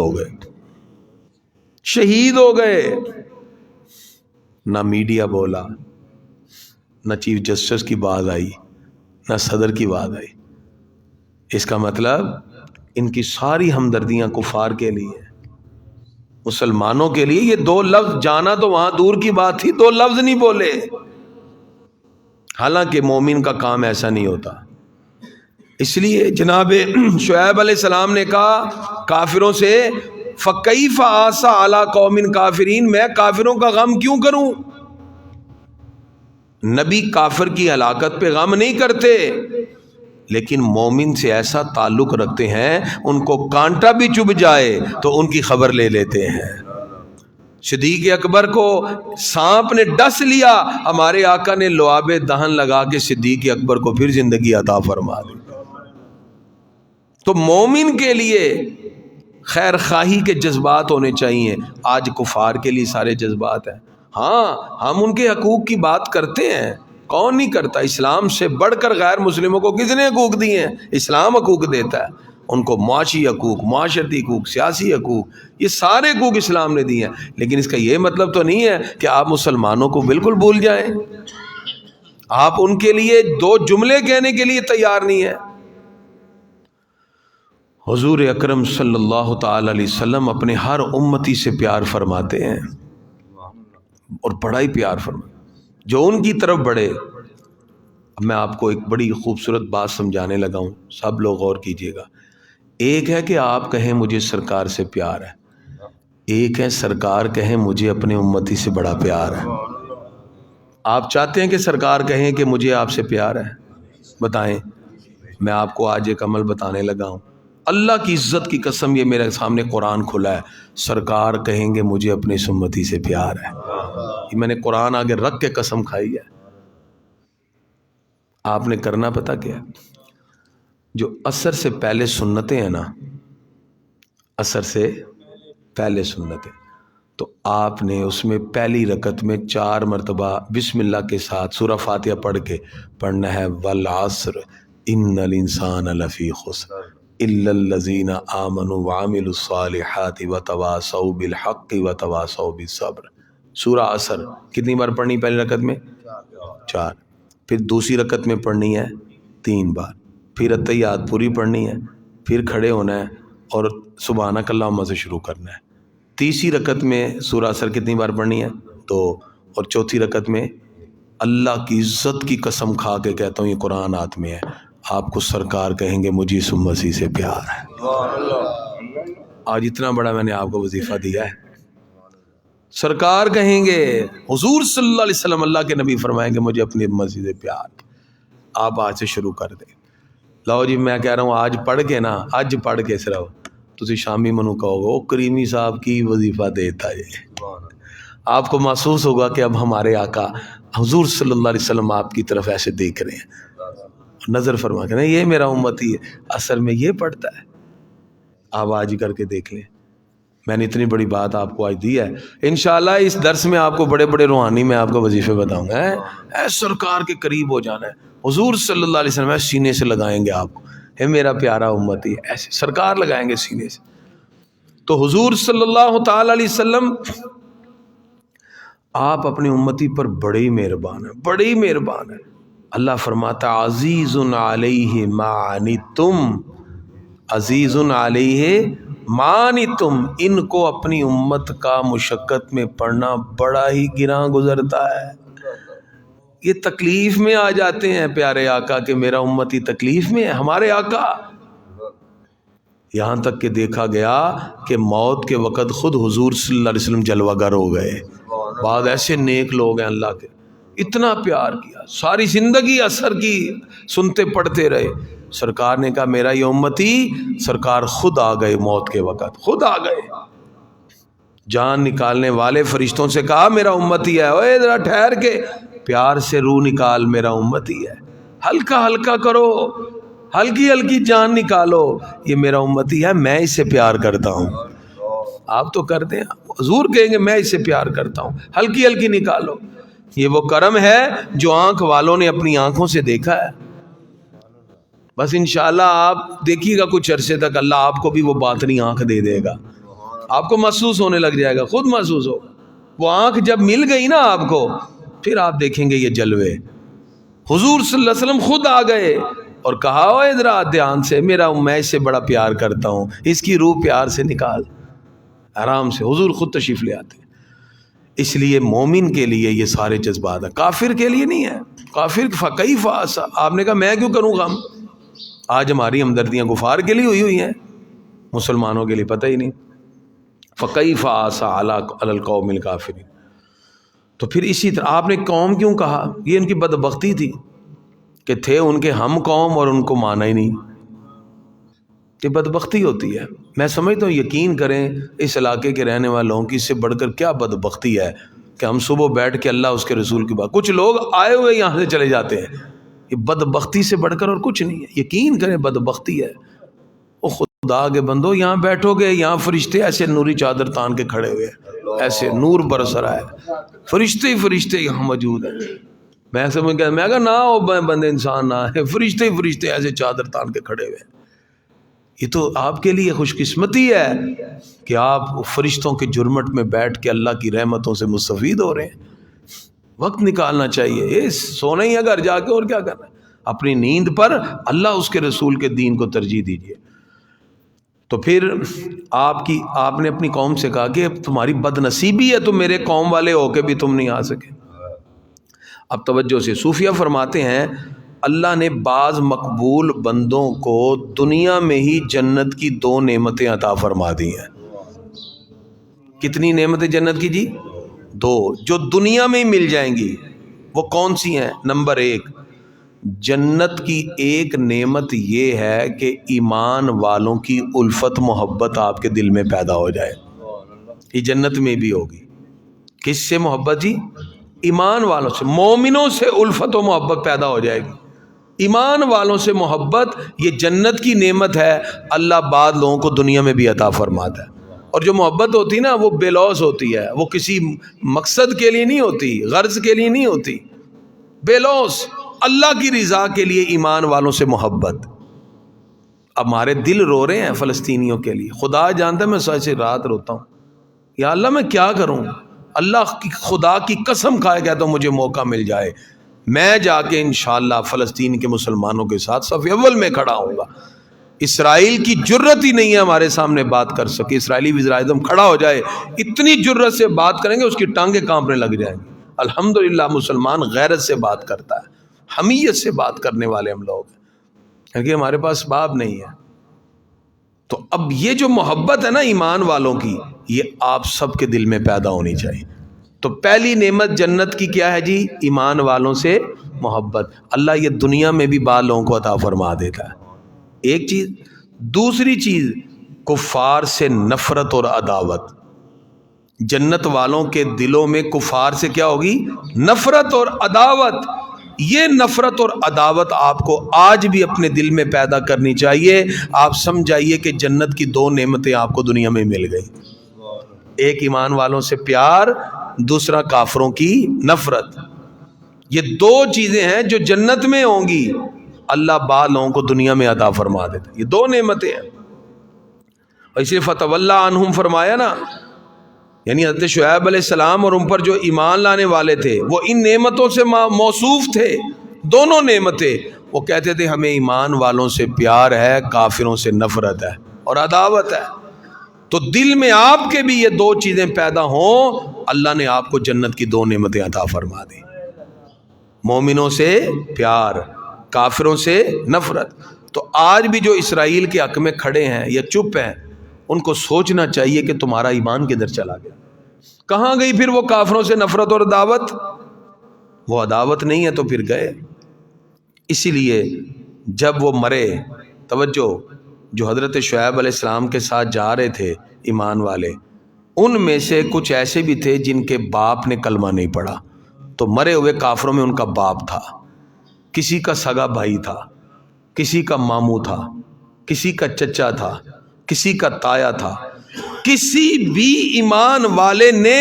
ہو گئے۔ نہ میڈیا بولا، نہ چیف جسٹس کی بات آئی، نہ صدر کی بات آئی۔ اس کا مطلب ان کی ساری ہمدردیاں کفار کے لیے، مسلمانوں کے لیے۔ یہ دو لفظ جانا تو وہاں دور کی بات تھی، دو لفظ نہیں بولے، حالانکہ مومن کا کام ایسا نہیں ہوتا۔ اس لیے جناب شعیب علیہ السلام نے کہا کافروں سے فَكَيْفَ آسَى عَلَىٰ قَوْمٍ کافرین، میں کافروں کا غم کیوں کروں؟ نبی کافر کی ہلاکت پہ غم نہیں کرتے، لیکن مومن سے ایسا تعلق رکھتے ہیں ان کو کانٹا بھی چبھ جائے تو ان کی خبر لے لیتے ہیں۔ صدیق اکبر کو سانپ نے ڈس لیا، ہمارے آقا نے لعاب دہن لگا کے صدیق اکبر کو پھر زندگی عطا فرما دی۔ تو مومن کے لیے خیر خواہی کے جذبات ہونے چاہیے۔ آج کفار کے لیے سارے جذبات ہیں۔ ہاں ہم ان کے حقوق کی بات کرتے ہیں، کون نہیں کرتا؟ اسلام سے بڑھ کر غیر مسلموں کو کس نے حقوق دیے ہیں؟ اسلام حقوق دیتا ہے ان کو، معاشی حقوق، معاشرتی حقوق، سیاسی حقوق، یہ سارے حقوق اسلام نے دیے ہیں۔ لیکن اس کا یہ مطلب تو نہیں ہے کہ آپ مسلمانوں کو بالکل بھول جائیں، آپ ان کے لیے دو جملے کہنے کے لیے تیار نہیں ہیں۔ حضور اکرم صلی اللہ تعالی علیہ وسلم اپنے ہر امتی سے پیار فرماتے ہیں، اور بڑا ہی پیار فرماتے ہیں، جو ان کی طرف بڑھے۔ اب میں آپ کو ایک بڑی خوبصورت بات سمجھانے لگا ہوں، سب لوگ غور کیجئے گا۔ ایک ہے کہ آپ کہیں مجھے سرکار سے پیار ہے، ایک ہے سرکار کہیں مجھے اپنے امتی سے بڑا پیار ہے۔ آپ چاہتے ہیں کہ سرکار کہیں کہ مجھے آپ سے پیار ہے؟ بتائیں۔ میں آپ کو آج ایک عمل بتانے لگا ہوں، اللہ کی عزت کی قسم، یہ میرے سامنے قرآن کھلا ہے، سرکار کہیں گے مجھے اپنے امتی سے پیار ہے۔ یہ میں نے قرآن آگے رکھ کے قسم کھائی ہے۔ آپ نے کرنا پتہ کیا ہے؟ جو عصر سے پہلے سنتیں ہیں نا، عصر سے پہلے سنتیں، تو آپ نے اس میں پہلی رکعت میں 4 مرتبہ بسم اللہ کے ساتھ سورہ فاتحہ پڑھ کے پڑھنا ہے، والعصر ان الانسان لفی خسر الا الذین آمنوا وعملوا الصالحات وتواصوا بالحق وتواصوا بالصبر۔ سورہ عصر کتنی بار پڑھنی؟ پہلی رکعت میں 4، پھر دوسری رکعت میں پڑھنی ہے 3 بار، پھر التحیات پوری پڑھنی ہے، پھر کھڑے ہونا ہے اور سبحانک اللہم سے شروع کرنا ہے۔ تیسری رکعت میں سورہ عصر کتنی بار پڑھنی ہے؟ 2، اور چوتھی رکعت میں اللہ کی عزت کی قسم کھا کے کہتا ہوں، یہ قرآن ہاتھ میں ہے، آپ کو سرکار کہیں گے مجھے اس مسیح سے پیار ہے۔ آج اتنا بڑا میں نے آپ کو وظیفہ دیا ہے، سرکار کہیں گے، حضور صلی اللہ علیہ وسلم اللہ کے نبی فرمائیں گے مجھے اپنی مسیح سے پیار۔ آپ آج سے شروع کر دیں۔ لو جی میں کہہ رہا ہوں آج پڑھ کے نا، آج پڑھ کے صرف تسی شامی منو کہو گے او کریمی صاحب کی وظیفہ دیتا ہے۔ آپ کو محسوس ہوگا کہ اب ہمارے آقا حضور صلی اللہ علیہ وسلم آپ کی طرف ایسے دیکھ رہے ہیں، نظر فرما کے، نہیں یہ میرا امتی ہے، اصل میں یہ پڑھتا ہے۔ آپ آج ہی کر کے دیکھ لیں۔ میں نے اتنی بڑی بات آپ کو آج دی ہے، انشاءاللہ اس درس میں آپ کو بڑے بڑے روحانی میں آپ کو وظیفے بتاؤں گا۔ اے سرکار کے قریب ہو جانا ہے، حضور صلی اللہ علیہ وسلم سینے سے لگائیں گے آپ کو، ہے میرا پیارا امتی، ایسے سرکار لگائیں گے سینے سے۔ تو حضور صلی اللہ تعالی علیہ وسلم آپ اپنی امتی پر بڑے ہی مہربان ہیں، بڑے ہی مہربان ہیں۔ اللہ فرماتا عزیز علیہ ما عنتم، عزیز علیہ ما عنتم، ان کو اپنی امت کا مشقت میں پڑھنا بڑا ہی گراں گزرتا ہے۔ یہ تکلیف میں آ جاتے ہیں پیارے آقا کہ میرا امتی تکلیف میں ہے، ہمارے آقا۔ یہاں تک کہ دیکھا گیا کہ موت کے وقت خود حضور صلی اللہ علیہ وسلم جلوہ گر ہو گئے۔ بعض ایسے نیک لوگ ہیں اللہ کے، اتنا پیار کیا، ساری زندگی اثر کی سنتے پڑھتے رہے۔ سرکار نے کہا میرا یہ امتی، سرکار خود آ گئے، موت کے وقت خود آ گئے۔ جان نکالنے والے فرشتوں سے کہا میرا امتی ہے، اوے ذرا ٹھہر کے پیار سے روح نکال، میرا امتی ہے، ہلکا ہلکا کرو، ہلکی ہلکی جان نکالو، یہ میرا امتی ہے، میں اس سے پیار کرتا ہوں۔ آپ تو کرتے ہیں، حضور کہیں گے میں اس سے پیار کرتا ہوں، ہلکی ہلکی نکالو۔ یہ وہ کرم ہے جو آنکھ والوں نے اپنی آنکھوں سے دیکھا ہے۔ بس انشاءاللہ آپ دیکھیے گا کچھ عرصے تک اللہ آپ کو بھی وہ باطنی آنکھ دے دے گا، آپ کو محسوس ہونے لگ جائے گا، خود محسوس ہوگا۔ وہ آنکھ جب مل گئی نا آپ کو، پھر آپ دیکھیں گے یہ جلوے، حضور صلی اللہ علیہ وسلم خود آ گئے اور کہا او ادھر آ دھیان سے، میں اس سے بڑا پیار کرتا ہوں، اس کی روح پیار سے نکال، آرام سے۔ حضور خود تشریف لے آتے ہیں۔ اس لیے مومن کے لیے یہ سارے جذبات ہیں، کافر کے لیے نہیں ہے۔ کافر فکیف عسیٰ، آپ نے کہا میں کیوں کروں غم؟ آج ہماری ہمدردیاں کفار کے لیے ہوئی ہیں، مسلمانوں کے لیے پتہ ہی نہیں۔ فکیف عسیٰ علی القوم الکافرین۔ تو پھر اسی طرح آپ نے قوم کیوں کہا؟ یہ ان کی بدبختی تھی کہ تھے ان کے ہم قوم اور ان کو مانا ہی نہیں۔ یہ بدبختی ہوتی ہے۔ میں سمجھتا ہوں یقین کریں اس علاقے کے رہنے والوں کی، اس سے بڑھ کر کیا بدبختی ہے کہ ہم صبح بیٹھ کے اللہ اس کے رسول کی بات، کچھ لوگ آئے ہوئے یہاں سے چلے جاتے ہیں، یہ بدبختی سے بڑھ کر اور کچھ نہیں ہے۔ یقین کریں بدبختی ہے۔ او خدا کے بندو، یہاں بیٹھو گے، یہاں فرشتے ایسے نوری چادر تان کے کھڑے ہوئے ہیں، ایسے نور برس رہا ہے، فرشتے ہی فرشتے یہاں موجود ہیں۔ میں سمجھ گیا، میں کہا نہ ہو بندے انسان نہ ہے، فرشتے ہی فرشتے ایسے چادر تان کے کھڑے ہوئے ہیں۔ یہ تو آپ کے لیے خوش قسمتی ہے کہ آپ فرشتوں کے جرمٹ میں بیٹھ کے اللہ کی رحمتوں سے مستفید ہو رہے ہیں۔ وقت نکالنا چاہیے، یہ سونا ہی ہے گھر جا کے، اور کیا کرنا ہے؟ اپنی نیند پر اللہ اس کے رسول کے دین کو ترجیح دیجیے۔ تو پھر آپ نے اپنی قوم سے کہا کہ تمہاری بد نصیبی ہے، تم میرے قوم والے ہو کے بھی تم نہیں آ سکے۔ اب توجہ سے، صوفیہ فرماتے ہیں اللہ نے بعض مقبول بندوں کو دنیا میں ہی جنت کی 2 نعمتیں عطا فرما دی ہیں۔ کتنی نعمتیں جنت کی جی؟ 2، جو دنیا میں ہی مل جائیں گی۔ وہ کون سی ہیں؟ نمبر 1، جنت کی ایک نعمت یہ ہے کہ ایمان والوں کی الفت محبت آپ کے دل میں پیدا ہو جائے۔ یہ جنت میں بھی ہوگی۔ کس سے محبت جی؟ ایمان والوں سے، مومنوں سے الفت و محبت پیدا ہو جائے گی۔ ایمان والوں سے محبت یہ جنت کی نعمت ہے، اللہ بعض لوگوں کو دنیا میں بھی عطا فرماتا ہے۔ اور جو محبت ہوتی نا وہ بے لوث ہوتی ہے، وہ کسی مقصد کے لیے نہیں ہوتی، غرض کے لیے نہیں ہوتی، بے لوث، اللہ کی رضا کے لیے ایمان والوں سے محبت۔ اب ہمارے دل رو رہے ہیں فلسطینیوں کے لیے، خدا جانتا ہے میں سچ رات روتا ہوں، یا اللہ میں کیا کروں؟ اللہ کی خدا کی قسم کھائے کہتا ہوں مجھے موقع مل جائے میں جا کے انشاءاللہ فلسطین کے مسلمانوں کے ساتھ صف اول میں کھڑا ہوں گا۔ اسرائیل کی جرت ہی نہیں ہے ہمارے سامنے بات کر سکے، اسرائیلی وزیر اعظم کھڑا ہو جائے اتنی جرت سے بات کریں گے اس کی ٹانگیں کانپنے لگ جائیں گی۔ الحمدللہ مسلمان غیرت سے بات کرتا ہے، حمیت سے بات کرنے والے ہم لوگ ہیں، کیونکہ ہمارے پاس باب نہیں ہے۔ تو اب یہ جو محبت ہے نا ایمان والوں کی، یہ آپ سب کے دل میں پیدا ہونی چاہیے۔ تو پہلی نعمت جنت کی کیا ہے جی؟ ایمان والوں سے محبت۔ اللہ یہ دنیا میں بھی بعض لوگوں کو عطا فرما دیتا ہے، ایک چیز۔ دوسری چیز کفار سے نفرت اور عداوت۔ جنت والوں کے دلوں میں کفار سے کیا ہوگی؟ نفرت اور عداوت۔ یہ نفرت اور عداوت آپ کو آج بھی اپنے دل میں پیدا کرنی چاہیے۔ آپ سمجھائیے کہ جنت کی 2 نعمتیں آپ کو دنیا میں مل گئی، ایک ایمان والوں سے پیار، دوسرا کافروں کی نفرت۔ یہ 2 چیزیں ہیں جو جنت میں ہوں گی، اللہ بعض لوگوں کو دنیا میں عطا فرما دیتا ہے۔ یہ 2 نعمتیں ہیں، اور اس لیے فتولی عنہم فرمایا نا، یعنی حضرت شعیب علیہ السلام اور ان پر جو ایمان لانے والے تھے وہ ان نعمتوں سے موصوف تھے، دونوں نعمتیں۔ وہ کہتے تھے ہمیں ایمان والوں سے پیار ہے، کافروں سے نفرت ہے اور عداوت ہے۔ تو دل میں آپ کے بھی یہ 2 چیزیں پیدا ہوں، اللہ نے آپ کو جنت کی 2 نعمتیں عطا فرما دی، مومنوں سے پیار، کافروں سے نفرت۔ تو آج بھی جو اسرائیل کے حق میں کھڑے ہیں یا چپ ہیں، ان کو سوچنا چاہیے کہ تمہارا ایمان کدھر چلا گیا، کہاں گئی پھر وہ کافروں سے نفرت اور عداوت؟ وہ عداوت نہیں ہے تو پھر گئے۔ اسی لیے جب وہ مرے، توجہ، جو حضرت شعیب علیہ السلام کے ساتھ جا رہے تھے ایمان والے، ان میں سے کچھ ایسے بھی تھے جن کے باپ نے کلمہ نہیں پڑھا، تو مرے ہوئے کافروں میں ان کا باپ تھا، کسی کا سگا بھائی تھا، کسی کا ماموں تھا، کسی کا چچا تھا، کسی کا تایا تھا۔ کسی بھی ایمان والے نے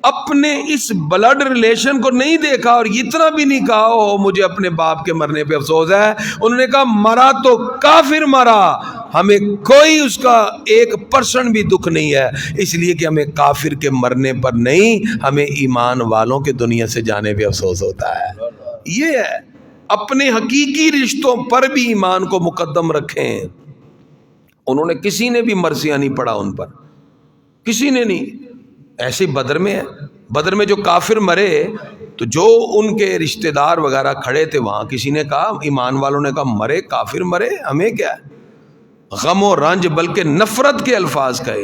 اپنے اس بلڈ ریلیشن کو نہیں دیکھا اور اتنا بھی نہیں کہا او مجھے اپنے باپ کے مرنے پہ افسوس ہے۔ انہوں نے کہا مرا تو کافر مرا، ہمیں کوئی اس کا 1% بھی دکھ نہیں ہے، اس لیے کہ ہمیں کافر کے مرنے پر نہیں، ہمیں ایمان والوں کے دنیا سے جانے پہ افسوس ہوتا ہے۔ یہ ہے اپنے حقیقی رشتوں پر بھی ایمان کو مقدم رکھیں. انہوں نے کسی نے بھی مرثیہ نہیں پڑھا ان پر, کسی نے نہیں. ایسے بدر میں ہے, بدر میں جو کافر مرے تو جو ان کے رشتہ دار وغیرہ کھڑے تھے وہاں کسی نے کہا, ایمان والوں نے کہا مرے کافر مرے ہمیں کیا ہے, غم و رنج بلکہ نفرت کے الفاظ کہے.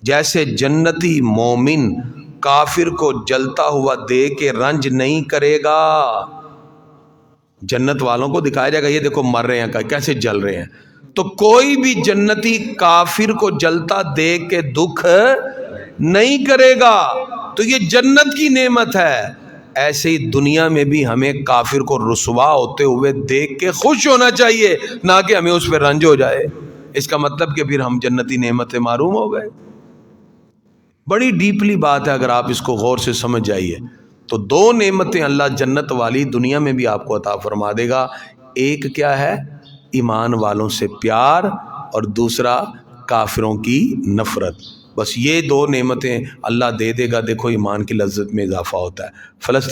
جیسے جنتی مومن کافر کو جلتا ہوا دیکھ کے رنج نہیں کرے گا. جنت والوں کو دکھایا جائے گا یہ دیکھو مر رہے ہیں کیسے جل رہے ہیں, تو کوئی بھی جنتی کافر کو جلتا دیکھ کے دکھ نہیں کرے گا. تو یہ جنت کی نعمت ہے. ایسے ہی دنیا میں بھی ہمیں کافر کو رسوا ہوتے ہوئے دیکھ کے خوش ہونا چاہیے, نہ کہ ہمیں اس پہ رنج ہو جائے. اس کا مطلب کہ پھر ہم جنتی نعمت سے محروم ہو گئے. بڑی ڈیپلی بات ہے, اگر آپ اس کو غور سے سمجھ جائیے تو دو نعمتیں اللہ جنت والی دنیا میں بھی آپ کو عطا فرما دے گا. ایک کیا ہے, ایمان والوں سے پیار, اور دوسرا کافروں کی نفرت. بس یہ دو نعمتیں اللہ دے دے گا, دیکھو ایمان کی لذت میں اضافہ ہوتا ہے. فلسطین